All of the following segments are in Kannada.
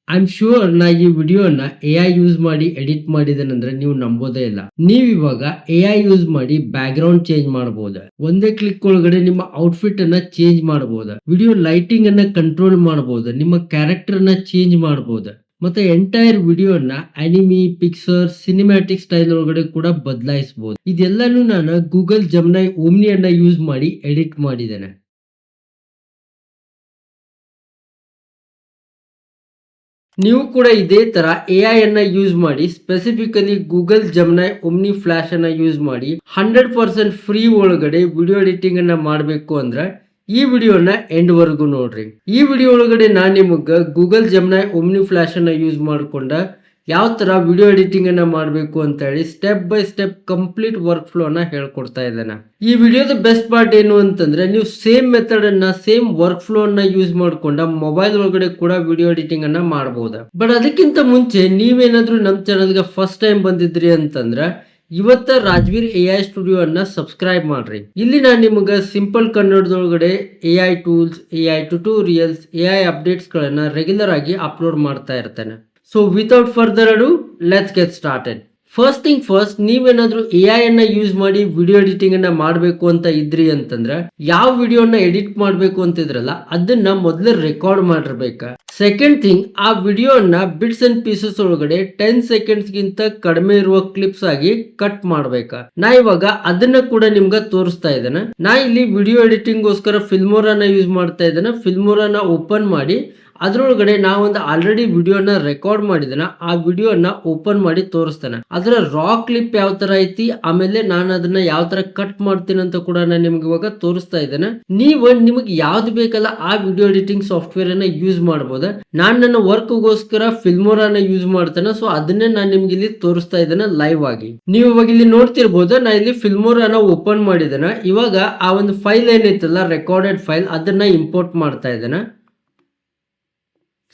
ಐ ಆಮ್ ಶ್ಯೂರ್ ನಾ ಈ ವಿಡಿಯೋನ AI ಯೂಸ್ ಮಾಡಿ ಎಡಿಟ್ ಮಾಡಿದೆನಂದ್ರೆ ನೀವು ನಂಬೋದೇ ಇಲ್ಲ. ನೀವ್ ಇವಾಗ AI ಯೂಸ್ ಮಾಡಿ ಬ್ಯಾಕ್ ಗ್ರೌಂಡ್ ಚೇಂಜ್ ಮಾಡಬಹುದು. ಒಂದೇ ಕ್ಲಿಕ್ ಒಳಗಡೆ ನಿಮ್ಮ ಔಟ್ಫಿಟ್ ಅನ್ನ ಚೇಂಜ್ ಮಾಡಬಹುದು. ವಿಡಿಯೋ ಲೈಟಿಂಗ್ ಅನ್ನ ಕಂಟ್ರೋಲ್ ಮಾಡಬಹುದು. ನಿಮ್ಮ ಕ್ಯಾರೆಕ್ಟರ್ ಅನ್ನ ಚೇಂಜ್ ಮಾಡಬಹುದು. ಮತ್ತೆ ಎಂಟೈರ್ ವಿಡಿಯೋನ ಅನಿಮಿ, ಪಿಕ್ಸರ್, ಸಿನಿಮ್ಯಾಟಿಕ್ ಸ್ಟೈಲ್ ಒಳಗಡೆ ಕೂಡ ಬದಲಾಯಿಸಬಹುದು. ಇದೆಲ್ಲಾನು ನಾನು ಗೂಗಲ್ ಜೆಮಿನಿ ಓಮ್ನಿ ಅನ್ನ ಯೂಸ್ ಮಾಡಿ ಎಡಿಟ್ ಮಾಡಿದ್ದೇನೆ. ನೀವು ಕೂಡ ಇದೇ ತರ AI ಅನ್ನ ಯೂಸ್ ಮಾಡಿ specifically Google gemini Omni flash ಅನ್ನ ಯೂಸ್ ಮಾಡಿ 100% ಫ್ರೀ ಒಳಗಡೆ ವಿಡಿಯೋ ಎಡಿಟಿಂಗ್ ಅನ್ನ ಮಾಡಬೇಕು ಅಂದ್ರೆ ಈ ವಿಡಿಯೋನ ಎಂಡ್ ವರೆಗೂ ನೋಡ್ರಿ. ಈ ವಿಡಿಯೋ ಒಳಗಡೆ ನಾನು ನಿಮಗೆ ಗೂಗಲ್ ಜೆಮಿನಿ ಓಮ್ನಿ ಫ್ಲಾಶ್ ಅನ್ನ ಯೂಸ್ ಮಾಡಿಕೊಂಡ ಯಾವ ತರ ವಿಡಿಯೋ ಎಡಿಟಿಂಗ್ ಅನ್ನ ಮಾಡಬೇಕು ಅಂತ ಹೇಳಿ step by step complete work flow ಅನ್ನ ಹೇಳ್ಕೊಡ್ತಾ ಇದ್ದೇನೆ. ಈ ವಿಡಿಯೋದ ಬೆಸ್ಟ್ ಪಾರ್ಟ್ ಏನು ಅಂತಂದ್ರೆ ನೀವು ಸೇಮ್ ಮೆಥಡ್ ಅನ್ನ ಸೇಮ್ ವರ್ಕ್ ಫ್ಲೋ ಅನ್ನ ಯೂಸ್ ಮಾಡ್ಕೊಂಡ ಮೊಬೈಲ್ ಒಳಗಡೆ ಕೂಡ ವಿಡಿಯೋ ಎಡಿಟಿಂಗ್ ಅನ್ನ ಮಾಡಬಹುದು. ಬಟ್ ಅದಕ್ಕಿಂತ ಮುಂಚೆ ನೀವೇನಾದ್ರೂ ನಮ್ಮ ಚಾನಲ್ಗೆ ಫಸ್ಟ್ ಟೈಮ್ ಬಂದಿದ್ರಿ ಅಂತಂದ್ರೆ ಇವತ್ತ ರಾಜ್ವೀರ್ AI ಸ್ಟುಡಿಯೋ ಅನ್ನ ಸಬ್ಸ್ಕ್ರೈಬ್ ಮಾಡ್ರಿ. ಇಲ್ಲಿ ನಾನು ನಿಮಗೆ ಸಿಂಪಲ್ ಕನ್ನಡದೊಳಗಡೆ AI tools, AI tutorials, AI updates ಗಳನ್ನ ರೆಗ್ಯುಲರ್ ಆಗಿ ಅಪ್ಲೋಡ್ ಮಾಡ್ತಾ ಇರ್ತೇನೆ. So without further ado let's get started. First thing first, ನೀವೇನಾದ್ರೂ AI ಅನ್ನ ಯೂಸ್ ಮಾಡಿ ವಿಡಿಯೋ ಎಡಿಟಿಂಗ್ ಅನ್ನ ಮಾಡಬೇಕು ಅಂತ ಇದ್ರಿ ಅಂತಂದ್ರೆ ಯಾವ ವಿಡಿಯೋನ ಎಡಿಟ್ ಮಾಡಬೇಕು ಅಂತಿದ್ರಲ್ಲ ಅದನ್ನ ಮೊದಲು ರೆಕಾರ್ಡ್ ಮಾಡಿರ್ಬೇಕಾ. ಸೆಕೆಂಡ್ ಥಿಂಗ್, ಆ ವಿಡಿಯೋನ ಬಿಟ್ಸ್ ಅಂಡ್ ಪೀಸಸ್ ಒಳಗಡೆ 10 ಸೆಕೆಂಡ್ಸ್ ಗಿಂತ ಕಡಿಮೆ ಇರುವ ಕ್ಲಿಪ್ಸ್ ಆಗಿ ಕಟ್ ಮಾಡ್ಬೇಕಾ. ನಾ ಇವಾಗ ಅದನ್ನ ಕೂಡ ನಿಮ್ಗೆ ತೋರಿಸ್ತಾ ಇದ್ದೇನೆ. ನಾ ಇಲ್ಲಿ ವಿಡಿಯೋ ಎಡಿಟಿಂಗ್ ಗೋಸ್ಕರ ಫಿಲ್ಮೋರಾನ ಯೂಸ್ ಮಾಡ್ತಾ ಇದ್ದೇನೆ. ಫಿಲ್ಮೋರಾನ ಓಪನ್ ಮಾಡಿ ಅದ್ರೊಳಗಡೆ ನಾವೊಂದು ಆಲ್ರೆಡಿ ವಿಡಿಯೋನ ರೆಕಾರ್ಡ್ ಮಾಡಿದನ ಆ ವಿಡಿಯೋನ ಓಪನ್ ಮಾಡಿ ತೋರಿಸ್ತೇನೆ. ಅದರ ರಾ ಕ್ಲಿಪ್ ಯಾವ ತರ ಐತಿ, ಆಮೇಲೆ ನಾನು ಅದನ್ನ ಯಾವ ತರ ಕಟ್ ಮಾಡ್ತೀನಿ ಅಂತ ಕೂಡ ನಾನು ನಿಮ್ಗೆ ಇವಾಗ ತೋರಿಸ್ತಾ ಇದ್ದೇನೆ. ನೀವು ನಿಮಗೆ ಯಾವ್ದು ಬೇಕಲ್ಲ ಆ ವಿಡಿಯೋ ಎಡಿಟಿಂಗ್ ಸಾಫ್ಟ್ವೇರ್ ಅನ್ನ ಯೂಸ್ ಮಾಡಬಹುದು. ನಾನು ನನ್ನ ವರ್ಕ್ ಗೋಸ್ಕರ ಫಿಲ್ಮೋರಾನ ಯೂಸ್ ಮಾಡ್ತೇನೆ. ಸೊ ಅದನ್ನೇ ನಾನು ನಿಮ್ಗೆ ಇಲ್ಲಿ ತೋರಿಸ್ತಾ ಇದ್ದೇನೆ ಲೈವ್ ಆಗಿ. ನೀವು ಇವಾಗ ಇಲ್ಲಿ ನೋಡ್ತಿರ್ಬೋದು, ನಾ ಇಲ್ಲಿ ಫಿಲ್ಮೋರಾನ ಓಪನ್ ಮಾಡಿದ್ದೇನೆ. ಇವಾಗ ಆ ಒಂದು ಫೈಲ್ ಏನೈತಲ್ಲ ರೆಕಾರ್ಡೆಡ್ ಫೈಲ್ ಅದನ್ನ ಇಂಪೋರ್ಟ್ ಮಾಡ್ತಾ ಇದ್ದೇನೆ.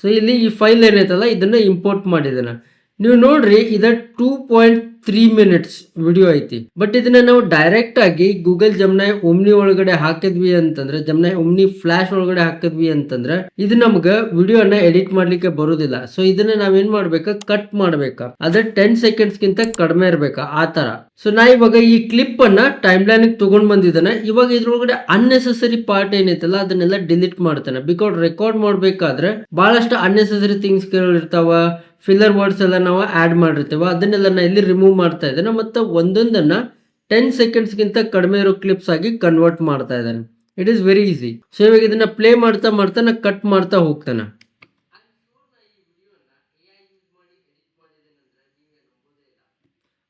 ಸೊ ಇಲ್ಲಿ ಈ ಫೈಲ್ ಏನೈತಲ್ಲ ಇದನ್ನ ಇಂಪೋರ್ಟ್ ಮಾಡಿದ್ದೇನೆ. ನೀವು ನೋಡ್ರಿ ಇದ 2.3 ಮಿನಿಟ್ಸ್ ವಿಡಿಯೋ ಐತಿ. ಬಟ್ ಇದನ್ನ ನಾವು ಡೈರೆಕ್ಟ್ ಆಗಿ ಗೂಗಲ್ ಜೆಮಿನಿ ಓಮ್ನಿ ಒಳಗಡೆ ಹಾಕಿದ್ವಿ ಅಂತಂದ್ರೆ, ಜೆಮಿನಿ ಓಮ್ನಿ ಫ್ಲಾಶ್ ಒಳಗಡೆ ಹಾಕಿದ್ವಿ ಅಂತಂದ್ರೆ ಇದು ನಮ್ಗೆ ವಿಡಿಯೋನ ಎಡಿಟ್ ಮಾಡ್ಲಿಕ್ಕೆ ಬರುದಿಲ್ಲ. ಸೊ ಇದನ್ನ ನಾವೇನ್ ಮಾಡ್ಬೇಕಾ, ಕಟ್ ಮಾಡ್ಬೇಕಾ. ಅದ್ರ 10 ಸೆಕೆಂಡ್ಸ್ ಗಿಂತ ಕಡಿಮೆ ಇರ್ಬೇಕಾ ಆ ತರ. ಸೊ ನಾ ಇವಾಗ ಈ ಕ್ಲಿಪ್ ಅನ್ನ ಟೈಮ್ ಲೈನ್ ತಗೊಂಡ್ ಬಂದಿದ್ದಾನೆ. ಇವಾಗ ಇದ್ರೊಳಗಡೆ ಅನ್ನೆಸೆಸರಿ ಪಾರ್ಟ್ ಏನೈತಲ್ಲ ಅದನ್ನೆಲ್ಲ ಡಿಲೀಟ್ ಮಾಡ್ತಾನೆ. ಬಿಕಾಸ್ ರೆಕಾರ್ಡ್ ಮಾಡ್ಬೇಕಾದ್ರೆ ಬಹಳಷ್ಟು ಅನ್ನೆಸೆಸರಿ ಥಿಂಗ್ಸ್ ಇರ್ತಾವ, ಫಿಲ್ಲರ್ ವರ್ಡ್ಸ್ ಎಲ್ಲ ನಾವು ಆಡ್ ಮಾಡಿರ್ತೇವೆ, ಅದನ್ನೆಲ್ಲ ನಾ ಇಲ್ಲಿ ರಿಮೂವ್ ಮಾಡ್ತಾ ಇದ್ದೇನೆ. ಮತ್ತೆ ಒಂದೊಂದನ್ನ 10 ಸೆಕೆಂಡ್ಸ್ ಗಿಂತ ಕಡಿಮೆ ಇರೋ ಕ್ಲಿಪ್ಸ್ ಆಗಿ ಕನ್ವರ್ಟ್ ಮಾಡ್ತಾ ಇದ್ದೇನೆ. It is very easy. So ಇವಾಗ ಇದನ್ನ ಪ್ಲೇ ಮಾಡ್ತಾ ಮಾಡ್ತಾ ನಾ ಕಟ್ ಮಾಡ್ತಾ ಹೋಗ್ತಾನೆ.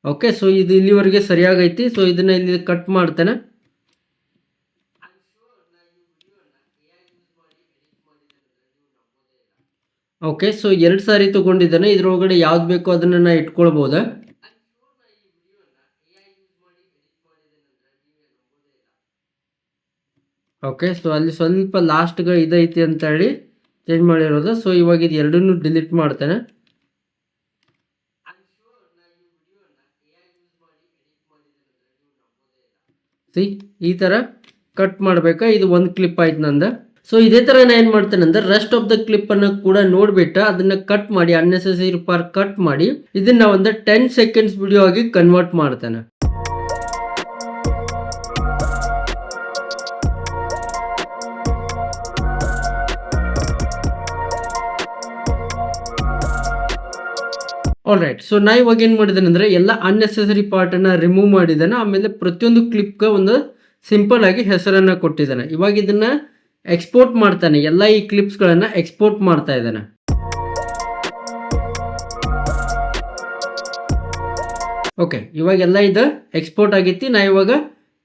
ಓಕೆ, ಸೊ ಇದು ಇಲ್ಲಿವರೆಗೆ ಸರಿಯಾಗೈತಿ. ಸೊ ಇದನ್ನ ಇಲ್ಲಿ ಕಟ್ ಮಾಡ್ತಾನೆ. ಓಕೆ, ಸೊ 2 ಸಾರಿ ತಗೊಂಡಿದ್ದಾನೆ. ಇದ್ರೊಳಗಡೆ ಯಾವ್ದು ಬೇಕೋ ಅದನ್ನ ನಾ ಇಟ್ಕೊಳ್ಬಹುದಾ. ಓಕೆ, ಸೊ ಅಲ್ಲಿ ಸ್ವಲ್ಪ ಲಾಸ್ಟ್ಗೆ ಇದೈತಿ ಅಂತ ಹೇಳಿ ಚೇಂಜ್ ಮಾಡಿರೋದು. ಸೊ ಇವಾಗ ಇದು ಎರಡನ್ನೂ ಡಿಲೀಟ್ ಮಾಡ್ತೇನೆ. ಈ ತರ ಕಟ್ ಮಾಡ್ಬೇಕಾ. ಇದು ಒಂದು ಕ್ಲಿಪ್ ಆಯ್ತು ನಂದ. ಸೊ ಇದೇ ತರ ನಾ ಏನ್ ಮಾಡ್ತೇನೆ ಅಂದ್ರೆ ರೆಸ್ಟ್ ಆಫ್ ದ ಕ್ಲಿಪ್ ಅನ್ನು ಕೂಡ ನೋಡ್ಬಿಟ್ಟು ಅದನ್ನ ಕಟ್ ಮಾಡಿ ಅನ್ನೆಸೆಸರಿ ಪಾರ್ಟ್ ಕಟ್ ಮಾಡಿ ಇದನ್ನ ಒಂದು 10 ಸೆಕೆಂಡ್ಸ್ ವಿಡಿಯೋ ಆಗಿ ಕನ್ವರ್ಟ್ ಮಾಡ್ತೇನೆ. ಆಲ್ರೈಟ್, ಸೊ ನಾ ಇವಾಗ ಏನ್ ಮಾಡಿದ್ದೇನೆ ಅಂದ್ರೆ ಎಲ್ಲ ಅನ್ನೆಸೆಸರಿ ಪಾರ್ಟ್ ಅನ್ನ ರಿಮೂವ್ ಮಾಡಿದ್ದೇನೆ. ಆಮೇಲೆ ಪ್ರತಿಯೊಂದು ಕ್ಲಿಪ್ಗೆ ಒಂದು ಸಿಂಪಲ್ ಆಗಿ ಹೆಸರನ್ನ ಕೊಟ್ಟಿದ್ದಾನೆ. ಇವಾಗ ಇದನ್ನ ಎಕ್ಸ್ಪೋರ್ಟ್ ಮಾಡ್ತಾನೆ. ಎಲ್ಲ ಈ ಕ್ಲಿಪ್ಸ್ ಗಳನ್ನ ಎಕ್ಸ್ಪೋರ್ಟ್ ಮಾಡ್ತಾ ಇದ್ದಾನೆ. ಓಕೆ, ಇವಾಗೆಲ್ಲ ಇದು ಎಕ್ಸ್ಪೋರ್ಟ್ ಆಗೈತಿ. ನಾ ಇವಾಗ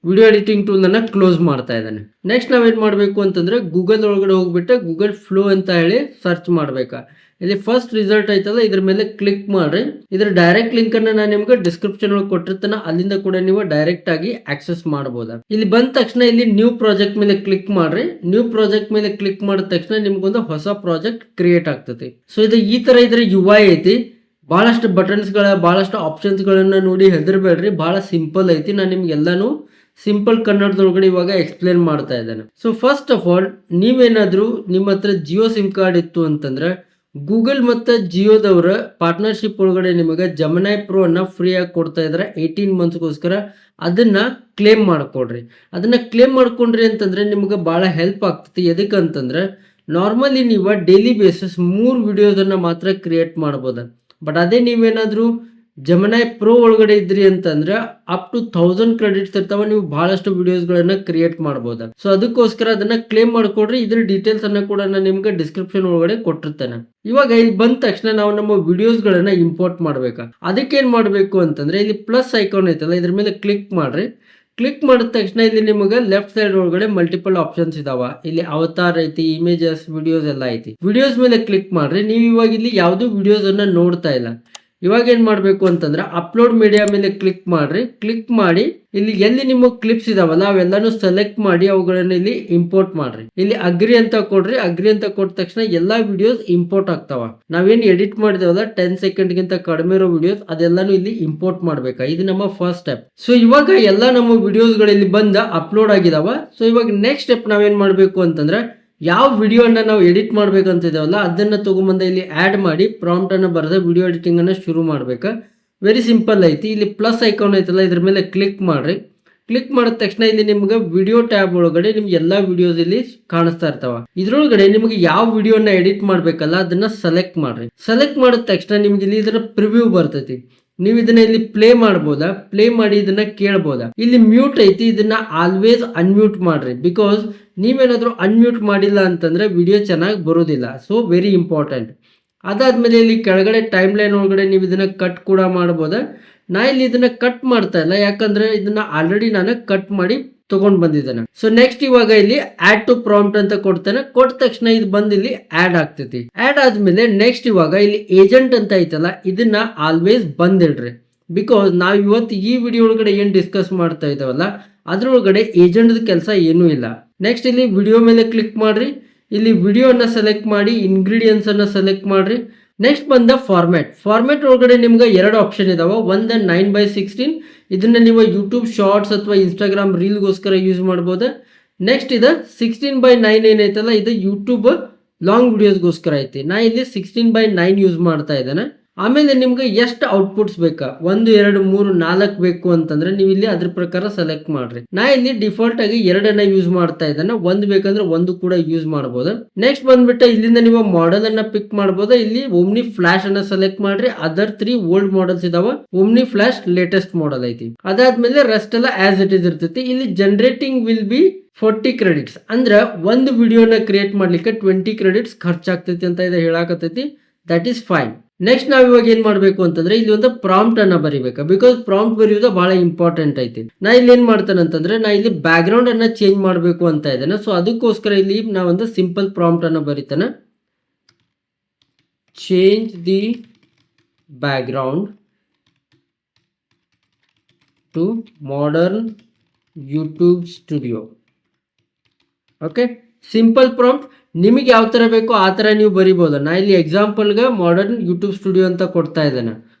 ವಿಡಿಯೋ ಎಡಿಟಿಂಗ್ ಟೂಲ್ ಅನ್ನ ಕ್ಲೋಸ್ ಮಾಡ್ತಾ ಇದ್ದಾನೆ. ನೆಕ್ಸ್ಟ್ ನಾವೇನ್ ಮಾಡಬೇಕು ಅಂತಂದ್ರೆ ಗೂಗಲ್ ಒಳಗಡೆ ಹೋಗ್ಬಿಟ್ಟು ಗೂಗಲ್ ಫ್ಲೋ ಅಂತ ಹೇಳಿ ಸರ್ಚ್ ಮಾಡ್ಬೇಕಾ. ಇಲ್ಲಿ ಫಸ್ಟ್ ರಿಸಲ್ಟ್ ಐತಲ್ಲ ಇದ್ರ ಮೇಲೆ ಕ್ಲಿಕ್ ಮಾಡ್ರಿ. ಇದ್ರ ಡೈರೆಕ್ಟ್ ಲಿಂಕ್ ಅನ್ನ ನಾನು ನಿಮ್ಗೆ ಡಿಸ್ಕ್ರಿಪ್ಷನ್ ಒಳಗೆ ಕೊಟ್ಟಿರ್ತಾನೆ. ಅಲ್ಲಿಂದ ಕೂಡ ನೀವು ಡೈರೆಕ್ಟ್ ಆಗಿ ಆಕ್ಸೆಸ್ ಮಾಡಬಹುದು. ಇಲ್ಲಿ ಬಂದ ತಕ್ಷಣ ಇಲ್ಲಿ ನ್ಯೂ ಪ್ರಾಜೆಕ್ಟ್ ಮೇಲೆ ಕ್ಲಿಕ್ ಮಾಡ್ರಿ. ನ್ಯೂ ಪ್ರಾಜೆಕ್ಟ್ ಮೇಲೆ ಕ್ಲಿಕ್ ಮಾಡಿದ ತಕ್ಷಣ ನಿಮ್ಗೊಂದು ಹೊಸ ಪ್ರಾಜೆಕ್ಟ್ ಕ್ರಿಯೇಟ್ ಆಗ್ತದೆ. ಸೊ ಇದು ಈ ತರ ಇದ್ರ UI ಐತಿ. ಬಹಳಷ್ಟು ಬಟನ್ಸ್ ಬಹಳಷ್ಟು ಆಪ್ಷನ್ಸ್ ಗಳನ್ನ ನೋಡಿ ಹೆದರ್ಬೇಡ್ರಿ. ಬಹಳ ಸಿಂಪಲ್ ಐತಿ. ನಾನು ನಿಮ್ಗೆ ಎಲ್ಲಾನು ಸಿಂಪಲ್ ಕನ್ನಡದೊಳಗಡೆ ಇವಾಗ ಎಕ್ಸ್ಪ್ಲೇನ್ ಮಾಡ್ತಾ ಇದ್ದೇನೆ. ಸೊ ಫಸ್ಟ್ ಆಫ್ ಆಲ್ ನೀವೇನಾದ್ರೂ ನಿಮ್ಮ ಹತ್ರ ಜಿಯೋ ಸಿಮ್ ಕಾರ್ಡ್ ಇತ್ತು ಅಂತಂದ್ರೆ ಗೂಗಲ್ ಮತ್ತು ಜಿಯೋದವರ ಪಾರ್ಟ್ನರ್ಶಿಪ್ ಒಳಗಡೆ ನಿಮಗೆ ಜಮನೈ ಪ್ರೋ ಅನ್ನ ಫ್ರೀ ಆಗಿ ಕೊಡ್ತಾ ಇದ್ದಾರೆ 18 ಮಂತ್ಸ್ಗೋಸ್ಕರ. ಅದನ್ನ ಕ್ಲೇಮ್ ಮಾಡ್ಕೊಡ್ರಿ. ಅದನ್ನ ಕ್ಲೇಮ್ ಮಾಡ್ಕೊಂಡ್ರಿ ಅಂತಂದ್ರೆ ನಿಮ್ಗೆ ಭಾಳ ಹೆಲ್ಪ್ ಆಗ್ತೈತಿ. ಎದಕ್ಕೆ ಅಂತಂದ್ರೆ ನಾರ್ಮಲಿ ನೀವು ಡೈಲಿ ಬೇಸಿಸ್ 3 ವಿಡಿಯೋಸನ್ನು ಮಾತ್ರ ಕ್ರಿಯೇಟ್ ಮಾಡ್ಬೋದು. ಬಟ್ ಅದೇ ನೀವೇನಾದರೂ ಜಮನೈ ಪ್ರೋ ಒಳಗಡೆ ಇದ್ರಿ ಅಂತಂದ್ರೆ ಅಪ್ ಟು 1000 ಕ್ರೆಡಿಟ್ಸ್ ಇರ್ತಾವ. ನೀವು ಬಹಳಷ್ಟು ವಿಡಿಯೋಸ್ಗಳನ್ನ ಕ್ರಿಯೇಟ್ ಮಾಡ್ಬೋದು. ಸೊ ಅದಕ್ಕೋಸ್ಕರ ಅದನ್ನ ಕ್ಲೇಮ್ ಮಾಡ್ಕೊಡ್ರಿ. ಇದ್ರ ಡೀಟೇಲ್ಸ್ ಅನ್ನ ಕೂಡ ನಾನು ನಿಮ್ಗೆ ಡಿಸ್ಕ್ರಿಪ್ಷನ್ ಒಳಗಡೆ ಕೊಟ್ಟಿರ್ತೇನೆ. ಇವಾಗ ಇಲ್ಲಿ ಬಂದ ತಕ್ಷಣ ನಾವು ನಮ್ಮ ವಿಡಿಯೋಸ್ಗಳನ್ನ ಇಂಪೋರ್ಟ್ ಮಾಡ್ಬೇಕಾ. ಅದಕ್ಕೆ ಏನ್ ಮಾಡಬೇಕು ಅಂತಂದ್ರೆ ಇಲ್ಲಿ ಪ್ಲಸ್ ಐಕಾನ್ ಐತಲ್ಲ, ಇದ್ರ ಮೇಲೆ ಕ್ಲಿಕ್ ಮಾಡ್ರಿ. ಕ್ಲಿಕ್ ಮಾಡಿದ ತಕ್ಷಣ ಇಲ್ಲಿ ನಿಮಗೆ ಲೆಫ್ಟ್ ಸೈಡ್ ಒಳಗಡೆ ಮಲ್ಟಿಪಲ್ ಆಪ್ಷನ್ಸ್ ಇದಾವ. ಇಲ್ಲಿ ಅವತಾರ್ ಐತಿ, ಇಮೇಜಸ್, ವಿಡಿಯೋಸ್ ಎಲ್ಲ ಐತಿ. ವಿಡಿಯೋಸ್ ಮೇಲೆ ಕ್ಲಿಕ್ ಮಾಡ್ರಿ. ನೀವು ಇವಾಗ ಇಲ್ಲಿ ಯಾವ್ದು ವಿಡಿಯೋಸ್ ಅನ್ನ ನೋಡ್ತಾ ಇಲ್ಲ. ಇವಾಗ ಏನ್ ಮಾಡ್ಬೇಕು ಅಂತಂದ್ರೆ ಅಪ್ಲೋಡ್ ಮೀಡಿಯಾ ಮೇಲೆ ಕ್ಲಿಕ್ ಮಾಡ್ರಿ. ಕ್ಲಿಕ್ ಮಾಡಿ ಇಲ್ಲಿ ಎಲ್ಲಿ ನಿಮ್ಮ ಕ್ಲಿಪ್ಸ್ ಇದಾವಲ್ಲ ಅವೆಲ್ಲಾನು ಸೆಲೆಕ್ಟ್ ಮಾಡಿ ಅವುಗಳನ್ನ ಇಲ್ಲಿ ಇಂಪೋರ್ಟ್ ಮಾಡ್ರಿ. ಇಲ್ಲಿ ಅಗ್ರಿ ಅಂತ ಕೊಡ್ರಿ. ಅಗ್ರಿ ಅಂತ ಕೊಟ್ಟ ತಕ್ಷಣ ಎಲ್ಲಾ ವಿಡಿಯೋಸ್ ಇಂಪೋರ್ಟ್ ಆಗ್ತಾವ. ನಾವೇನ್ ಎಡಿಟ್ ಮಾಡಿದೇವಲ್ಲ 10 ಸೆಕೆಂಡ್ ಗಿಂತ ಕಡಿಮೆ ಇರೋ ವಿಡಿಯೋಸ್ ಅದೆಲ್ಲಾನು ಇಲ್ಲಿ ಇಂಪೋರ್ಟ್ ಮಾಡ್ಬೇಕಾ. ಇದು ನಮ್ಮ ಫಸ್ಟ್ ಸ್ಟೆಪ್. ಸೊ ಇವಾಗ ಎಲ್ಲ ನಮ್ಮ ವಿಡಿಯೋಸ್ ಗಳಲ್ಲಿ ಬಂದ ಅಪ್ಲೋಡ್ ಆಗಿದಾವ. ಸೊ ಇವಾಗ ನೆಕ್ಸ್ಟ್ ಸ್ಟೆಪ್ ನಾವೇನ್ ಮಾಡ್ಬೇಕು ಅಂತಂದ್ರೆ ಯಾವ ವಿಡಿಯೋನ ನಾವು ಎಡಿಟ್ ಮಾಡ್ಬೇಕಂತಿದ್ದೇವಲ್ಲ ಅದನ್ನ ತಗೊಂಬಂದ ಇಲ್ಲಿ ಆಡ್ ಮಾಡಿ ಪ್ರಾಂಪ್ಟ್ ಅನ್ನ ಬರೆದ ವಿಡಿಯೋ ಎಡಿಟಿಂಗ್ ಅನ್ನ ಶುರು ಮಾಡ್ಬೇಕಾ. ವೆರಿ ಸಿಂಪಲ್ ಐತಿ. ಇಲ್ಲಿ ಪ್ಲಸ್ ಐಕಾನ್ ಐತಲ್ಲ ಇದ್ರ ಮೇಲೆ ಕ್ಲಿಕ್ ಮಾಡ್ರಿ. ಕ್ಲಿಕ್ ಮಾಡಿದ ತಕ್ಷಣ ಇಲ್ಲಿ ನಿಮ್ಗೆ ವಿಡಿಯೋ ಟ್ಯಾಬ್ ಒಳಗಡೆ ನಿಮ್ಗೆ ಎಲ್ಲಾ ವಿಡಿಯೋಸ್ ಇಲ್ಲಿ ಕಾಣಿಸ್ತಾ ಇರ್ತಾವ. ಇದ್ರೊಳಗಡೆ ನಿಮ್ಗೆ ಯಾವ ವಿಡಿಯೋನ ಎಡಿಟ್ ಮಾಡ್ಬೇಕಲ್ಲ ಅದನ್ನ ಸೆಲೆಕ್ಟ್ ಮಾಡ್ರಿ. ಸೆಲೆಕ್ಟ್ ಮಾಡಿದ ತಕ್ಷಣ ನಿಮ್ಗೆ ಇಲ್ಲಿ ಇದರ ಪ್ರಿವ್ಯೂ ಬರ್ತೈತಿ. ನೀವು ಇದನ್ನ ಇಲ್ಲಿ ಪ್ಲೇ ಮಾಡ್ಬೋದಾ, ಪ್ಲೇ ಮಾಡಿ ಇದನ್ನ ಕೇಳ್ಬೋದಾ. ಇಲ್ಲಿ ಮ್ಯೂಟ್ ಐತಿ, ಇದನ್ನ ಆಲ್ವೇಸ್ ಅನ್ಮ್ಯೂಟ್ ಮಾಡ್ರಿ. ಬಿಕಾಸ್ ನೀವೇನಾದ್ರೂ ಅನ್ಮ್ಯೂಟ್ ಮಾಡಿಲ್ಲ ಅಂತಂದ್ರೆ ವಿಡಿಯೋ ಚೆನ್ನಾಗಿ ಬರೋದಿಲ್ಲ. So very important. ಅದಾದ್ಮೇಲೆ ಇಲ್ಲಿ ಕೆಳಗಡೆ ಟೈಮ್ ಲೈನ್ ಒಳಗಡೆ ನೀವು ಇದನ್ನ ಕಟ್ ಕೂಡ ಮಾಡ್ಬೋದಾ. ನಾ ಇಲ್ಲಿ ಇದನ್ನ ಕಟ್ ಮಾಡ್ತಾ ಇಲ್ಲ, ಯಾಕಂದ್ರೆ ಇದನ್ನ ಆಲ್ರೆಡಿ ನಾನು ಕಟ್ ಮಾಡಿ ತಗೊಂಡ್ ಬಂದಿದ್ದೇನೆ. ಸೊ ನೆಕ್ಸ್ಟ್ ಇವಾಗ ಇಲ್ಲಿ ಆಡ್ ಟು ಪ್ರಾಂಪ್ಟ್ ಅಂತ ಕೊಡ್ತೇನೆ. ಕೊಟ್ಟ ತಕ್ಷಣ ಇದು ಬಂದ್ ಇಲ್ಲಿ ಆಡ್ ಆಗ್ತೈತಿ. ಆಡ್ ಆದ್ಮೇಲೆ ನೆಕ್ಸ್ಟ್ ಇವಾಗ ಇಲ್ಲಿ ಏಜೆಂಟ್ ಅಂತ ಐತಲ್ಲ ಇದನ್ನ ಆಲ್ವೇಸ್ ಬಂದಿಡ್ರಿ. ಬಿಕಾಸ್ ನಾವ್ ಇವತ್ತು ಈ ವಿಡಿಯೋ ಒಳಗಡೆ ಏನ್ ಡಿಸ್ಕಸ್ ಮಾಡ್ತಾ ಇದ್ದಾವಲ್ಲ ಅದ್ರೊಳಗಡೆ ಏಜೆಂಟ್ ಕೆಲಸ ಏನೂ ಇಲ್ಲ. ನೆಕ್ಸ್ಟ್ ಇಲ್ಲಿ ವಿಡಿಯೋ ಮೇಲೆ ಕ್ಲಿಕ್ ಮಾಡ್ರಿ. ಇಲ್ಲಿ ವಿಡಿಯೋನ ಸೆಲೆಕ್ಟ್ ಮಾಡಿ ಇಂಗ್ರೀಡಿಯೆಂಟ್ಸ್ ಅನ್ನ ಸೆಲೆಕ್ಟ್ ಮಾಡ್ರಿ. ನೆಕ್ಸ್ಟ್ ಬಂದ ಫಾರ್ಮ್ಯಾಟ್ ಒಳಗಡೆ ನಿಮ್ಗೆ 2 ಆಪ್ಷನ್ ಇದಾವ. ಒಂದು 9:16 ಇದನ್ನ ನೀವು ಯೂಟ್ಯೂಬ್ ಶಾರ್ಟ್ಸ್ ಅಥವಾ ಇನ್ಸ್ಟಾಗ್ರಾಮ್ ರೀಲ್ಗೋಸ್ಕರ ಯೂಸ್ ಮಾಡ್ಬೋದು. ನೆಕ್ಸ್ಟ್ ಇದು 16:9 ಏನೈತಲ್ಲ ಇದು ಯೂಟ್ಯೂಬ್ ಲಾಂಗ್ ವಿಡಿಯೋಸ್ಗೋಸ್ಕರ ಐತಿ. ನಾ ಇಲ್ಲಿ 16:9 ಯೂಸ್ ಮಾಡ್ತಾ ಇದ್ದೇನೆ. ಆಮೇಲೆ ನಿಮ್ಗೆ ಎಷ್ಟು ಔಟ್ಪುಟ್ಸ್ ಬೇಕಾ, 1 2 3 4 ಬೇಕು ಅಂತಂದ್ರೆ ನೀವು ಇಲ್ಲಿ ಅದ್ರ ಪ್ರಕಾರ ಸೆಲೆಕ್ಟ್ ಮಾಡ್ರಿ. ನಾ ಇಲ್ಲಿ ಡಿಫಾಲ್ಟ್ ಆಗಿ 2 ಯೂಸ್ ಮಾಡ್ತಾ ಇದ್ದೇನೆ. 1 ಬೇಕಂದ್ರೆ 1 ಕೂಡ ಯೂಸ್ ಮಾಡಬಹುದು. ನೆಕ್ಸ್ಟ್ ಬಂದ್ಬಿಟ್ಟು ಇಲ್ಲಿಂದ ನೀವು ಮಾಡೆಲ್ ಅನ್ನ ಪಿಕ್ ಮಾಡಬಹುದು. ಇಲ್ಲಿ ಓಮ್ನಿ ಫ್ಲಾಶ್ ಅನ್ನ ಸೆಲೆಕ್ಟ್ ಮಾಡ್ರಿ. ಅದರ್ 3 ಓಲ್ಡ್ ಮಾಡೆಲ್ಸ್ ಇದಾವ. ಓಮ್ನಿ ಫ್ಲಾಶ್ ಲೇಟೆಸ್ಟ್ ಮಾಡೆಲ್ ಐತಿ. ಅದಾದ್ಮೇಲೆ ರೆಸ್ಟ್ ಎಲ್ಲ ಆಸ್ ಇಟ್ ಇಸ್ ಇರ್ತೈತಿ. ಇಲ್ಲಿ ಜನರೇಟಿಂಗ್ ವಿಲ್ ಬಿ 40 ಕ್ರೆಡಿಟ್ಸ್ ಅಂದ್ರೆ ಒಂದು ವಿಡಿಯೋನ ಕ್ರಿಯೇಟ್ ಮಾಡ್ಲಿಕ್ಕೆ 20 ಕ್ರೆಡಿಟ್ಸ್ ಖರ್ಚಾಗ್ತೈತಿ ಅಂತ ಇದು ಹೇಳಾಕತೈತಿ. That is fine. ನೆಕ್ಸ್ಟ್ ನಾವ್ ಇವಾಗ ಏನ್ ಮಾಡ್ಬೇಕು ಅಂತಂದ್ರೆ ಇಲ್ಲಿ ಒಂದು ಪ್ರಾಂಪ್ಟ್ ಅನ್ನ ಬರಿಬೇಕು. ಬಿಕಾಸ್ ಪ್ರಾಂಪ್ಟ್ ಬರೆಯೋದು ಬಹಳ ಇಂಪಾರ್ಟೆಂಟ್ ಐತಿ. ನಾ ಇಲ್ಲಿ ಏನ್ ಮಾಡ್ತೇನೆ ಅಂತಂದ್ರೆ ನಾ ಇಲ್ಲಿ ಬ್ಯಾಕ್ ಗ್ರೌಂಡ್ ಅನ್ನ ಚೇಂಜ್ ಮಾಡಬೇಕು ಅಂತ ಇದ್ದೇನೆ. ಸೊ ಅದಕ್ಕೋಸ್ಕರ ಇಲ್ಲಿ ನಾ ಒಂದು ಸಿಂಪಲ್ ಪ್ರಾಂಪ್ಟ್ ಅನ್ನ ಬರಿತೇನೆ. Change the background to modern YouTube studio. Okay, simple prompt. ನಿಮಗೆ ಯಾವ ತರ ಬೇಕೋ ಆ ತರ ನೀವು ಬರಿಬಹುದು. ನಾ ಇಲ್ಲಿ ಎಕ್ಸಾಂಪಲ್ಗೆ ಮಾಡರ್ನ್ ಯೂಟ್ಯೂಬ್ ಸ್ಟುಡಿಯೋ ಅಂತ ಕೊಡ್ತಾ ಇದ್ದೇನೆ.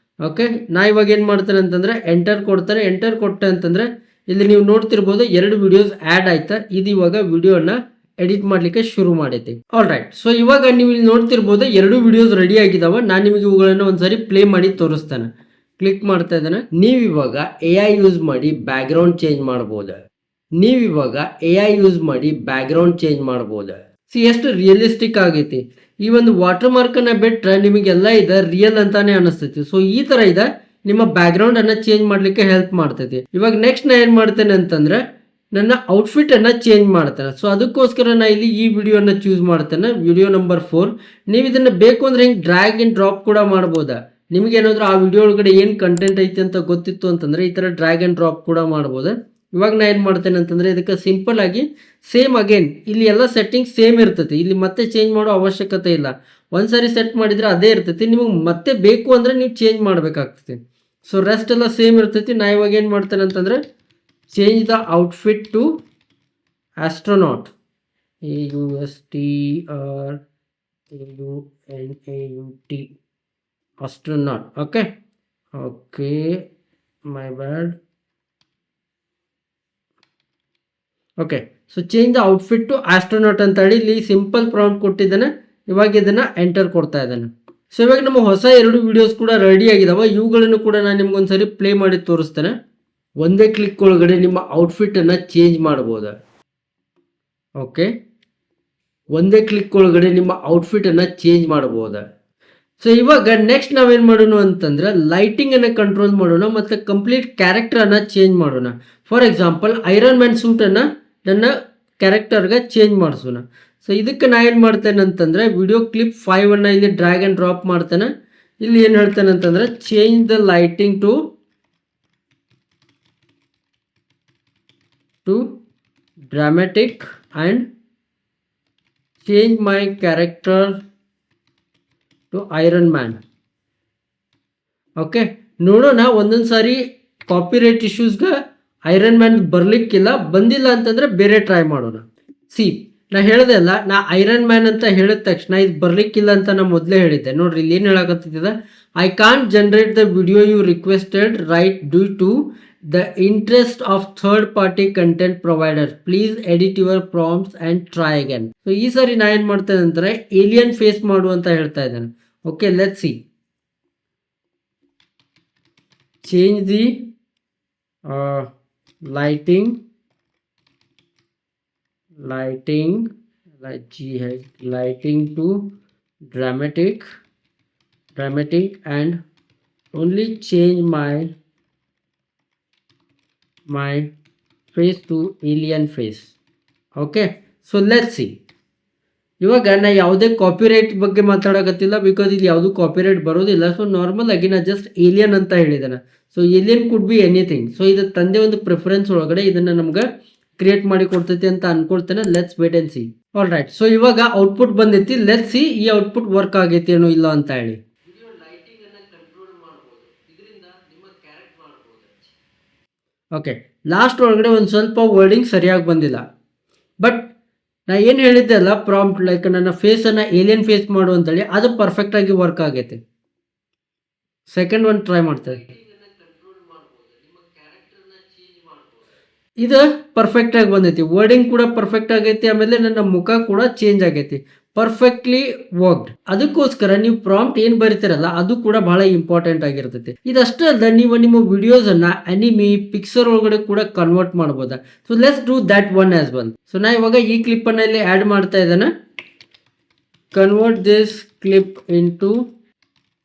ಓಕೆ, ನಾ ಇವಾಗ ಏನ್ ಮಾಡ್ತೇನೆ ಅಂತಂದ್ರೆ ಎಂಟರ್ ಕೊಡ್ತಾರೆ. ಎಂಟರ್ ಕೊಟ್ಟೆ ಅಂತಂದ್ರೆ ಇಲ್ಲಿ ನೀವು ನೋಡ್ತಿರ್ಬೋದು 2 ವಿಡಿಯೋಸ್ ಆಡ್ ಆಯ್ತಾ. ಇದು ಇವಾಗ ವಿಡಿಯೋನ ಎಡಿಟ್ ಮಾಡ್ಲಿಕ್ಕೆ ಶುರು ಮಾಡೈತಿ. All right. ಸೊ ಇವಾಗ ನೀವು ಇಲ್ಲಿ ನೋಡ್ತಿರ್ಬೋದು 2 ವಿಡಿಯೋಸ್ ರೆಡಿ ಆಗಿದಾವ. ನಾನು ನಿಮಗೆ ಇವುಗಳನ್ನ ಒಂದ್ಸರಿ ಪ್ಲೇ ಮಾಡಿ ತೋರಿಸ್ತೇನೆ. ಕ್ಲಿಕ್ ಮಾಡ್ತಾ ಇದ್ದೇನೆ. ನೀವು ಇವಾಗ AI ಯೂಸ್ ಮಾಡಿ ಬ್ಯಾಕ್ ಗ್ರೌಂಡ್ ಚೇಂಜ್ ಮಾಡಬಹುದು. ಚೇಂಜ್ ಮಾಡಬಹುದು. ಎಷ್ಟು ರಿಯಲಿಸ್ಟಿಕ್ ಆಗೈತಿ. ಈ ಒಂದು ವಾಟರ್ ಮಾರ್ಕ್ ಅನ್ನ ಬಿಟ್ರೆ ನಿಮಗೆಲ್ಲ ಇದೆ ರಿಯಲ್ ಅಂತಾನೆ ಅನಿಸ್ತೈತಿ. ಸೊ ಈ ತರ ಇದೆ ನಿಮ್ಮ ಬ್ಯಾಕ್ ಗ್ರೌಂಡ್ ಅನ್ನ ಚೇಂಜ್ ಮಾಡ್ಲಿಕ್ಕೆ ಹೆಲ್ಪ್ ಮಾಡ್ತೈತಿ. ಇವಾಗ ನೆಕ್ಸ್ಟ್ ನಾ ಏನ್ ಮಾಡ್ತೇನೆ ಅಂತಂದ್ರೆ ನನ್ನ ಔಟ್ಫಿಟ್ ಅನ್ನ ಚೇಂಜ್ ಮಾಡ್ತೇನೆ. ಸೊ ಅದಕ್ಕೋಸ್ಕರ ನಾ ಇಲ್ಲಿ ಈ ವಿಡಿಯೋನ ಚೂಸ್ ಮಾಡ್ತೇನೆ. Video number 4. ನೀವು ಇದನ್ನ ಬೇಕು ಅಂದ್ರೆ ಹಿಂಗೆ ಡ್ರ್ಯಾಗ್ ಅಂಡ್ ಡ್ರಾಪ್ ಕೂಡ ಮಾಡ್ಬೋದಾ. ನಿಮ್ಗೆ ಏನಾದ್ರು ಆ ವಿಡಿಯೋ ಒಳಗಡೆ ಏನ್ ಕಂಟೆಂಟ್ ಐತಿ ಅಂತ ಗೊತ್ತಿತ್ತು ಅಂತಂದ್ರೆ ಈ ತರ ಡ್ರ್ಯಾಗ್ ಅಂಡ್ ಡ್ರಾಪ್ ಕೂಡ ಮಾಡ್ಬೋದು. ಇವಾಗ ನಾ ಏನು ಮಾಡ್ತೇನೆ ಅಂತಂದರೆ ಇದಕ್ಕೆ ಸಿಂಪಲ್ ಆಗಿ ಸೇಮ್ ಅಗೇನ್ ಇಲ್ಲಿ ಎಲ್ಲ ಸೆಟ್ಟಿಂಗ್ ಸೇಮ್ ಇರ್ತೈತಿ. ಇಲ್ಲಿ ಮತ್ತೆ ಚೇಂಜ್ ಮಾಡೋ ಅವಶ್ಯಕತೆ ಇಲ್ಲ. ಒಂದ್ಸರಿ ಸೆಟ್ ಮಾಡಿದ್ರೆ ಅದೇ ಇರ್ತೈತಿ. ನಿಮಗೆ ಮತ್ತೆ ಬೇಕು ಅಂದರೆ ನೀವು ಚೇಂಜ್ ಮಾಡಬೇಕಾಗ್ತೈತಿ. ಸೊ ರೆಸ್ಟ್ ಎಲ್ಲ ಸೇಮ್ ಇರ್ತೈತಿ. ನಾ ಇವಾಗ ಏನು ಮಾಡ್ತೇನೆ ಅಂತಂದರೆ change the outfit to astronaut. AUSTRAUNAUT astronaut. Okay, my bad. Okay, so change the outfit to astronaut ಅಂತ ಹೇಳಿ ಇಲ್ಲಿ ಸಿಂಪಲ್ ಪ್ರಾಂಪ್ಟ್ ಕೊಟ್ಟಿದ್ದಾನೆ. ಇವಾಗ ಇದನ್ನು ಎಂಟರ್ ಕೊಡ್ತಾ ಇದ್ದಾನೆ. ಸೊ ಇವಾಗ ನಮ್ಮ ಹೊಸ 2 ವಿಡಿಯೋಸ್ ಕೂಡ ರೆಡಿ ಆಗಿದಾವೆ. ಇವುಗಳನ್ನು ಕೂಡ ನಾನು ನಿಮ್ಗೊಂದ್ಸರಿ ಪ್ಲೇ ಮಾಡಿ ತೋರಿಸ್ತೇನೆ. ಒಂದೇ ಕ್ಲಿಕ್ ಒಳಗಡೆ ನಿಮ್ಮ ಔಟ್ಫಿಟ್ಟನ್ನು ಚೇಂಜ್ ಮಾಡ್ಬೋದು. ಓಕೆ, ಒಂದೇ ಕ್ಲಿಕ್ ಒಳಗಡೆ ನಿಮ್ಮ ಔಟ್ಫಿಟ್ಟನ್ನು ಚೇಂಜ್ ಮಾಡ್ಬೋದು. ಸೊ ಇವಾಗ ನೆಕ್ಸ್ಟ್ ನಾವೇನು ಮಾಡೋಣ ಅಂತಂದ್ರೆ ಲೈಟಿಂಗನ್ನು ಕಂಟ್ರೋಲ್ ಮಾಡೋಣ ಮತ್ತು ಕಂಪ್ಲೀಟ್ ಕ್ಯಾರೆಕ್ಟರನ್ನು ಚೇಂಜ್ ಮಾಡೋಣ. ಫಾರ್ ಎಕ್ಸಾಂಪಲ್ ಐರನ್ ಮ್ಯಾನ್ ಸೂಟನ್ನು ನನ್ನ ಕ್ಯಾರೆಕ್ಟರ್ಗೆ ಚೇಂಜ್ ಮಾಡಿಸೋಣ. ಸೊ ಇದಕ್ಕೆ ನಾ ಏನು ಮಾಡ್ತೇನೆ ಅಂತಂದರೆ ವಿಡಿಯೋ ಕ್ಲಿಪ್ 5 ಇಲ್ಲಿ ಡ್ರ್ಯಾಗ್ ಆ್ಯಂಡ್ ಡ್ರಾಪ್ ಮಾಡ್ತೇನೆ. ಇಲ್ಲಿ ಏನು ಹೇಳ್ತೇನೆ ಅಂತಂದರೆ change the lighting to dramatic and change my character to Iron Man. Okay, ನೋಡೋಣ. ಒಂದೊಂದು ಸಾರಿ ಕಾಪಿರೈಟ್ ಇಶ್ಯೂಸ್ಗೆ ಐರನ್ ಮ್ಯಾನ್ ಬರಲಿಕ್ಕಿಲ್ಲ, ಬಂದಿಲ್ಲ ಅಂತಂದರೆ ಬೇರೆ ಟ್ರೈ ಮಾಡೋಣ. ನಾ ಹೇಳಿದೆ ಅಲ್ಲ, ನಾ ಐರನ್ ಮ್ಯಾನ್ ಅಂತ ಹೇಳಿದ ತಕ್ಷಣ ಇದು ಬರಲಿಕ್ಕಿಲ್ಲ ಅಂತ ನಾ ಮೊದಲೇ ಹೇಳಿದ್ದೆ. ನೋಡ್ರಿ ಇಲ್ಲಿ ಏನು ಹೇಳಕತ್ತಿದ್ದ, I can't generate the video you requested right due to the interest of third party content provider. Please edit your prompts and try again. So ಈ ಸಾರಿ ನಾ ಏನು ಮಾಡ್ತೇನೆ ಅಂದರೆ ಏಲಿಯನ್ ಫೇಸ್ ಮಾಡು ಅಂತ ಹೇಳ್ತಾ ಇದ್ದೇನೆ. Okay, let's see. Change the lighting to dramatic and only change my face to alien face. Okay, so let's see. ಇವಾಗ ನಾ ಯಾವುದೇ ಕಾಪಿರೈಟ್ ಬಗ್ಗೆ ಮಾತಾಡಕತ್ತಿಲ್ಲ, ಬಿಕಾಸ್ ಇಲ್ಲಿ ಯಾವುದು ಕಾಪಿರೈಟ್ ಬರೋದಿಲ್ಲ. ಸೊ ನಾರ್ಮಲ್ ಆಗಿ ನಾ ಜಸ್ಟ್ ಏಲಿಯನ್ ಅಂತ ಹೇಳಿದ್ದೇನೆ. So alien could be anything. So ಇದು ತಂದೆ ಒಂದು ಪ್ರಿಫರೆನ್ಸ್ ಒಳಗಡೆ ಇದನ್ನು ನಮ್ಗೆ ಕ್ರಿಯೇಟ್ ಮಾಡಿ ಕೊಡ್ತೈತಿ ಅಂತ ಅನ್ಕೊಳ್ತೇನೆ. Let's wait and see. All right, so ಇವಾಗ ಔಟ್ಪುಟ್ ಬಂದೈತಿ. ಲೆಟ್ಸ್ ಸಿ ಈ ಔಟ್ಪುಟ್ ವರ್ಕ್ ಆಗೈತಿ ಏನೋ ಇಲ್ಲ ಅಂತ ಹೇಳಿ. ಓಕೆ, ಲಾಸ್ಟ್ ಒಳಗಡೆ ಒಂದು ಸ್ವಲ್ಪ ವರ್ಡಿಂಗ್ ಸರಿಯಾಗಿ ಬಂದಿಲ್ಲ. ಬಟ್ ನಾ ಏನು ಹೇಳಿದ್ದೆ ಅಲ್ಲ, ಪ್ರಾಂಪ್ಟ್ ಲೈಕ್ ನನ್ನ ಫೇಸನ್ನು ಏಲಿಯನ್ ಫೇಸ್ ಮಾಡು ಅಂತೇಳಿ, ಅದು ಪರ್ಫೆಕ್ಟಾಗಿ ವರ್ಕ್ ಆಗೈತೆ. ಸೆಕೆಂಡ್ ಒನ್ ಟ್ರೈ ಮಾಡ್ತಾರೆ. ಇದು ಪರ್ಫೆಕ್ಟಾಗಿ ಬಂದೈತಿ, ವರ್ಡಿಂಗ್ ಕೂಡ ಪರ್ಫೆಕ್ಟ್ ಆಗೈತಿ, ಆಮೇಲೆ ನನ್ನ ಮುಖ ಕೂಡ ಚೇಂಜ್ ಆಗೈತಿ, ಪರ್ಫೆಕ್ಟ್ಲಿ ವರ್ಕ್ಡ್. ಅದಕ್ಕೋಸ್ಕರ ನೀವು ಪ್ರಾಂಪ್ಟ್ ಏನು ಬರೀತೀರಲ್ಲ ಅದು ಕೂಡ ಬಹಳ ಇಂಪಾರ್ಟೆಂಟ್ ಆಗಿರ್ತೈತಿ. ಇದಷ್ಟೇ ಅಲ್ಲ, ನೀವು ನಿಮ್ಮ ವಿಡಿಯೋಸನ್ನು ಅನಿಮಿ ಪಿಕ್ಸರ್ ಒಳಗಡೆ ಕೂಡ ಕನ್ವರ್ಟ್ ಮಾಡ್ಬೋದಾ. So let's do that one as well. So ನಾ ಇವಾಗ ಈ ಕ್ಲಿಪ್ಪನ್ನು ಇಲ್ಲಿ ಆ್ಯಡ್ ಮಾಡ್ತಾ ಇದ್ದೇನೆ. Convert this clip into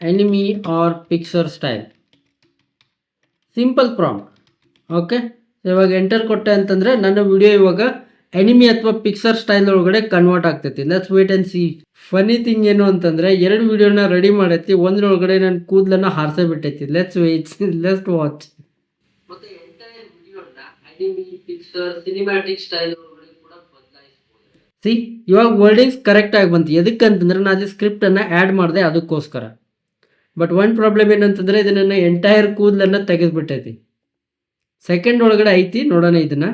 anime or Pixar style. Simple prompt. Okay, ಇವಾಗ ಎಂಟರ್ ಕೊಟ್ಟೆ ಅಂತಂದರೆ ನನ್ನ ವಿಡಿಯೋ ಇವಾಗ ಎನಿಮಿ ಅಥವಾ ಪಿಕ್ಸರ್ ಸ್ಟೈಲ್ ಒಳಗಡೆ ಕನ್ವರ್ಟ್ ಆಗ್ತೈತಿ. Let's wait and see. Funny thing ಏನು ಅಂತಂದರೆ 2 ವಿಡಿಯೋನ ರೆಡಿ ಮಾಡೈತಿ, ಒಂದ್ರೊಳಗಡೆ ನನ್ನ ಕೂದಲನ್ನು ಹಾರಿಸೇ ಬಿಟ್ಟೈತಿ. Let's wait, let's watch. ಮತ್ತೆ ಎಂಟೈರ್ ವಿಡಿಯೋನ ಎನಿಮಿ ಪಿಕ್ಸರ್ ಸಿನಿಮ್ಯಾಟಿಕ್ ಸ್ಟೈಲ್ ಒಳಗಡೆ ಕೂಡ ಬದಲಾಯಿಸಬಹುದು. ಸಿ, ಇವಾಗ ವರ್ಡಿಂಗ್ಸ್ ಕರೆಕ್ಟ್ ಆಗಿ ಬಂತು. ಎದಕ್ಕಂತಂದ್ರೆ ನಾನು ಅಲ್ಲಿ ಸ್ಕ್ರಿಪ್ಟನ್ನು ಆ್ಯಡ್ ಮಾಡಿದೆ ಅದಕ್ಕೋಸ್ಕರ. ಬಟ್ ಒಂದು ಪ್ರಾಬ್ಲಮ್ ಏನಂತಂದರೆ ಇದು ನನ್ನ ಎಂಟೈರ್ ಕೂದಲನ್ನು ತೆಗೆದುಬಿಟ್ಟೈತಿ. ಸೆಕೆಂಡ್ ಒಳಗಡೆ ಐತಿ, ನೋಡೋಣ ಇದನ್ನ.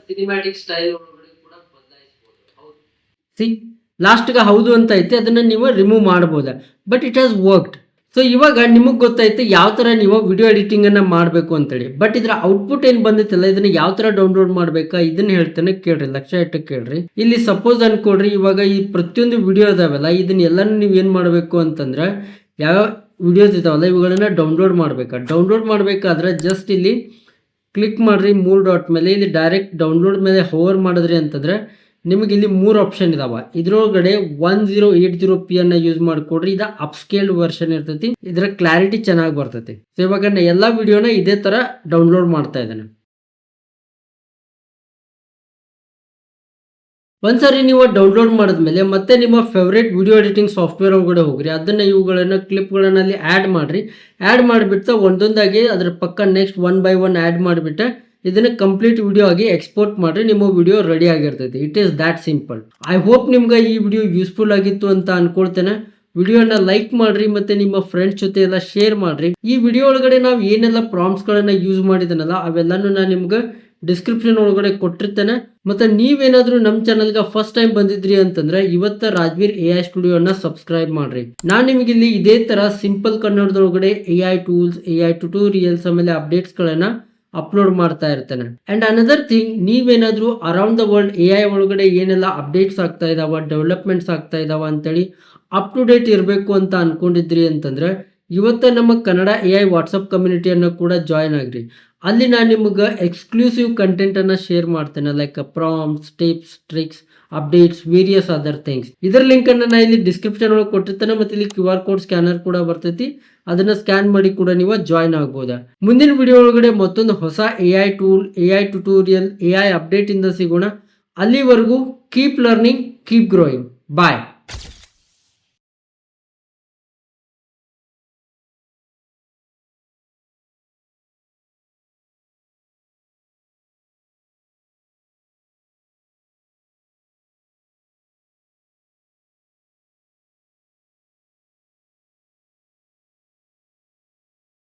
ಸಿನಿಮ್ಯಾಟಿಕ್ ಸ್ಟೈಲ್ ಒಳಗಡೆ ಕೂಡ ಬದಲಾಯಿಸಬಹುದು. ಸಿ, ಲಾಸ್ಟ್ಗೆ ಹೌದು ಅಂತ ಐತಿ, ಅದನ್ನ ನೀವು ರಿಮೂವ್ ಮಾಡಬಹುದು. But it has worked. So ಇವಾಗ ನಿಮಗೆ ಗೊತ್ತೈತೆ ಯಾವ ಥರ ನೀವು ವಿಡಿಯೋ ಎಡಿಟಿಂಗನ್ನು ಮಾಡಬೇಕು ಅಂತೇಳಿ. ಬಟ್ ಇದರ ಔಟ್ಪುಟ್ ಏನು ಬಂದಿತ್ತಲ್ಲ, ಇದನ್ನು ಯಾವ ಥರ ಡೌನ್ಲೋಡ್ ಮಾಡಬೇಕಾ ಇದನ್ನ ಹೇಳ್ತೇನೆ, ಕೇಳ್ರಿ, ಲಕ್ಷ ಇಟ್ಟು ಕೇಳ್ರಿ. ಇಲ್ಲಿ ಸಪೋಸ್ ಅನ್ಕೊಡ್ರಿ, ಇವಾಗ ಈ ಪ್ರತಿಯೊಂದು ವಿಡಿಯೋ ಇದಾವಲ್ಲ, ಇದನ್ನ ಎಲ್ಲನೂ ನೀವು ಏನು ಮಾಡಬೇಕು ಅಂತಂದ್ರೆ, ಯಾವ ವಿಡಿಯೋಸ್ ಇದಾವಲ್ಲ ಇವುಗಳನ್ನ ಡೌನ್ಲೋಡ್ ಮಾಡಬೇಕಾದ್ರೆ ಜಸ್ಟ್ ಇಲ್ಲಿ ಕ್ಲಿಕ್ ಮಾಡಿರಿ 3 ಡಾಟ್ ಮೇಲೆ. ಇಲ್ಲಿ ಡೈರೆಕ್ಟ್ ಡೌನ್ಲೋಡ್ ಮೇಲೆ ಹೋವರ್ ಮಾಡಿದ್ರಿ ಅಂತಂದರೆ ನಿಮಗೆ ಇಲ್ಲಿ 3 ಆಪ್ಷನ್ ಇದಾವೆ. ಇದರೊಳಗಡೆ 1080p ಅನ್ನು ಯೂಸ್ ಮಾಡಿಕೊಡ್ರಿ. ಇದು ಅಪ್ಸ್ಕೇಲ್ಡ್ ವರ್ಷನ್ ಇರ್ತೈತಿ, ಇದರ ಕ್ಲಾರಿಟಿ ಚೆನ್ನಾಗಿ ಬರ್ತೈತಿ. ಸೊ ಇವಾಗ ನಾನು ಎಲ್ಲ ವಿಡಿಯೋನ ಇದೇ ಥರ ಡೌನ್ಲೋಡ್ ಮಾಡ್ತಾ ಇದ್ದೇನೆ. ಒಂದ್ಸರಿ ನೀವು ಡೌನ್ಲೋಡ್ ಮಾಡಿದ್ಮೇಲೆ ಮತ್ತೆ ನಿಮ್ಮ ಫೇವ್ರೇಟ್ ವಿಡಿಯೋ ಎಡಿಟಿಂಗ್ ಸಾಫ್ಟ್ವೇರ್ ಒಳಗಡೆ ಹೋಗ್ರಿ. ಅದನ್ನು ಇವುಗಳನ್ನು ಕ್ಲಿಪ್ಗಳನ್ನು ಅಲ್ಲಿ ಆ್ಯಡ್ ಮಾಡಿರಿ. ಆ್ಯಡ್ ಮಾಡಿಬಿಟ್ಟು ಒಂದೊಂದಾಗಿ ಅದರ ಪಕ್ಕ ನೆಕ್ಸ್ಟ್ 1 by 1 ಆ್ಯಡ್ ಮಾಡಿಬಿಟ್ಟು ಇದನ್ನು ಕಂಪ್ಲೀಟ್ ವಿಡಿಯೋ ಆಗಿ ಎಕ್ಸ್ಪೋರ್ಟ್ ಮಾಡಿರಿ. ನಿಮ್ಮ ವಿಡಿಯೋ ರೆಡಿ ಆಗಿರ್ತೈತಿ. It is that simple. I hope ನಿಮ್ಗೆ ಈ ವಿಡಿಯೋ ಯೂಸ್ಫುಲ್ ಆಗಿತ್ತು ಅಂತ ಅನ್ಕೊಳ್ತೇನೆ. ವಿಡಿಯೋನ ಲೈಕ್ ಮಾಡಿರಿ ಮತ್ತು ನಿಮ್ಮ ಫ್ರೆಂಡ್ಸ್ ಜೊತೆ ಎಲ್ಲ ಶೇರ್ ಮಾಡಿರಿ. ಈ ವಿಡಿಯೋ ಒಳಗಡೆ ನಾವು ಏನೆಲ್ಲ ಪ್ರಾಂಪ್ಟ್ಸ್ಗಳನ್ನು ಯೂಸ್ ಮಾಡಿದನಲ್ಲ ಅವೆಲ್ಲನೂ ನಾನು ನಿಮ್ಗೆ ಡಿಸ್ಕ್ರಿಪ್ಷನ್ ಒಳಗಡೆ ಕೊಟ್ಟಿರ್ತೇನೆ. ಮತ್ತು ನೀವೇನಾದರೂ ನಮ್ಮ ಚಾನಲ್ಗೆ ಫಸ್ಟ್ ಟೈಮ್ ಬಂದಿದ್ರಿ ಅಂತಂದರೆ ಇವತ್ತು ರಾಜ್ವೀರ್ AI ಸ್ಟುಡಿಯೋನ ಸಬ್ಸ್ಕ್ರೈಬ್ ಮಾಡಿರಿ. ನಾನು ನಿಮಗಿಲ್ಲಿ ಇದೇ ಥರ ಸಿಂಪಲ್ ಕನ್ನಡದೊಳಗಡೆ AI ಟೂಲ್ಸ್, AI ಟ್ಯುಟೋರಿಯಲ್ಸ್ ಆಮೇಲೆ ಅಪ್ಡೇಟ್ಸ್ಗಳನ್ನು ಅಪ್ಲೋಡ್ ಮಾಡ್ತಾ ಇರ್ತಾನೆ. ಅಂಡ್ ಅನದರ್ ಥಿಂಗ್, ನೀವೇನಾದ್ರೂ ಅರೌಂಡ್ ದ ವರ್ಲ್ಡ್ AI ಒಳಗಡೆ ಏನೆಲ್ಲ ಅಪ್ಡೇಟ್ಸ್ ಆಗ್ತಾ ಇದಾವ, ಡೆವಲಪ್ಮೆಂಟ್ಸ್ ಆಗ್ತಾ ಇದಾವ ಅಂತೇಳಿ ಅಪ್ ಟು ಡೇಟ್ ಇರಬೇಕು ಅಂತ ಅನ್ಕೊಂಡಿದ್ರಿ ಅಂತಂದ್ರೆ ಇವತ್ತ ನಮ್ಮ ಕನ್ನಡ AI ವಾಟ್ಸಪ್ ಕಮ್ಯುನಿಟಿಯನ್ನು ಕೂಡ ಜಾಯ್ನ್ ಆಗ್ರಿ. ಅಲ್ಲಿ ನಾನು ನಿಮ್ಗೆ ಎಕ್ಸ್ಕ್ಲೂಸಿವ್ ಕಂಟೆಂಟನ್ನು ಶೇರ್ ಮಾಡ್ತೇನೆ, like prompts, tips, tricks, updates, various other things. ಇದರ ಲಿಂಕನ್ನು ನಾನು ಇಲ್ಲಿ ಡಿಸ್ಕ್ರಿಪ್ಷನ್ ಒಳಗೆ ಕೊಟ್ಟಿರ್ತೇನೆ, ಮತ್ತು ಇಲ್ಲಿ QR ಕೋಡ್ ಸ್ಕ್ಯಾನರ್ ಕೂಡ ಬರ್ತೈತಿ. ಅದನ್ನು ಸ್ಕ್ಯಾನ್ ಮಾಡಿ ಕೂಡ ನೀವು ಜಾಯ್ನ್ ಆಗ್ಬೋದಾ. ಮುಂದಿನ ವಿಡಿಯೋ ಒಳಗಡೆ ಮತ್ತೊಂದು ಹೊಸ AI tool, AI tutorial, AI update ಇಂದ ಸಿಗೋಣ. ಅಲ್ಲಿವರೆಗೂ ಕೀಪ್ ಲರ್ನಿಂಗ್, ಕೀಪ್ ಗ್ರೋಯಿಂಗ್. ಬಾಯ್.